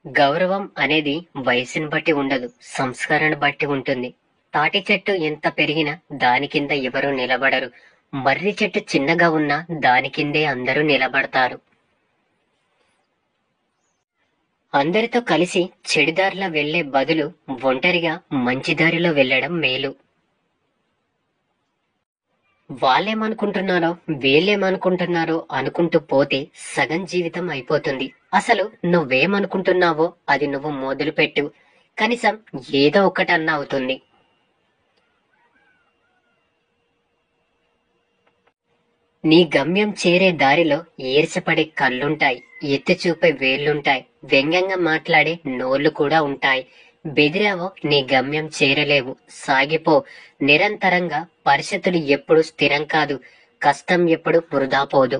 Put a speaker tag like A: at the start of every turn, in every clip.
A: గౌరవం అనేది వయసుని బట్టి ఉండదు, సంస్కరణ బట్టి ఉంటుంది. తాటి చెట్టు ఎంత పెరిగినా దాని కింద ఎవరూ నిలబడరు. మర్రి చెట్టు చిన్నగా ఉన్నా దాని కిందే అందరూ నిలబడతారు. అందరితో కలిసి చెడుదారిలో వెళ్లే బదులు ఒంటరిగా మంచి దారిలో వెళ్లడం మేలు. వాళ్ళేమనుకుంటున్నారో వీళ్ళేమనుకుంటున్నారో అనుకుంటూ పోతే సగం జీవితం అయిపోతుంది. అసలు నువ్వేమనుకుంటున్నావో అది నువ్వు మొదలుపెట్టు, కనీసం ఏదో ఒకటన్నా అవుతుంది. నీ గమ్యం చేరే దారిలో ఈర్ష్యపడే కళ్ళుంటాయి, ఎత్తి చూపే వేళ్లుంటాయి, వ్యంగ్యంగా మాట్లాడే నోళ్లు కూడా ఉంటాయి. బెదిరావో నీ గమ్యం చేరలేవు. సాగిపో నిరంతరంగా. పరిస్థితులు ఎప్పుడు స్థిరం కాదు, కష్టం ఎప్పుడు వృధా పోదు.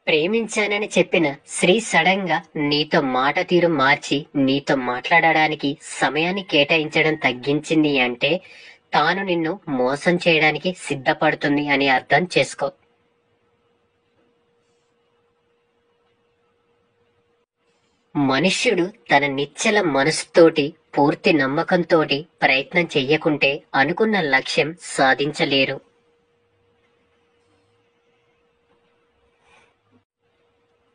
A: ప్రేమించానని చెప్పిన శ్రీ సడన్ గా నీతో మాట తీరు మార్చి నీతో మాట్లాడడానికి సమయాన్ని కేటాయించడం తగ్గించింది అంటే తాను నిన్ను మోసం చేయడానికి సిద్ధపడుతుంది అని అర్థం చేసుకో. మనుష్యుడు తన నిశ్చల మనసుతోటి పూర్తి నమ్మకంతోటి ప్రయత్నం చెయ్యకుంటే అనుకున్న లక్ష్యం సాధించలేరు.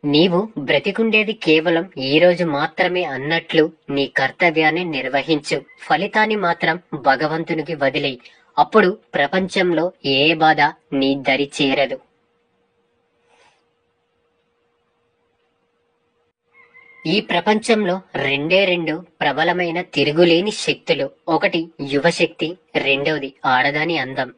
A: నీవు బ్రతికుండేది కేవలం ఈ రోజు మాత్రమే అన్నట్లు నీ కర్తవ్యాన్ని నిర్వహించు. ఫలితాన్ని మాత్రం భగవంతునికి వదిలేయ్. అప్పుడు ప్రపంచంలో ఏ బాధ నీ దరి చేరదు. ఈ ప్రపంచంలో రెండు ప్రబలమైన తిరుగులేని శక్తులు. ఒకటి యువశక్తి, రెండవది ఆడదాని అందం.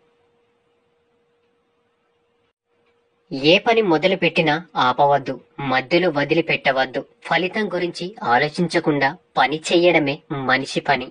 A: ఏ పని మొదలు పెట్టినా ఆపవద్దు, మధ్యలో వదిలిపెట్టవద్దు. ఫలితం గురించి ఆలోచించకుండా పని చెయ్యడమే మనిషి పని.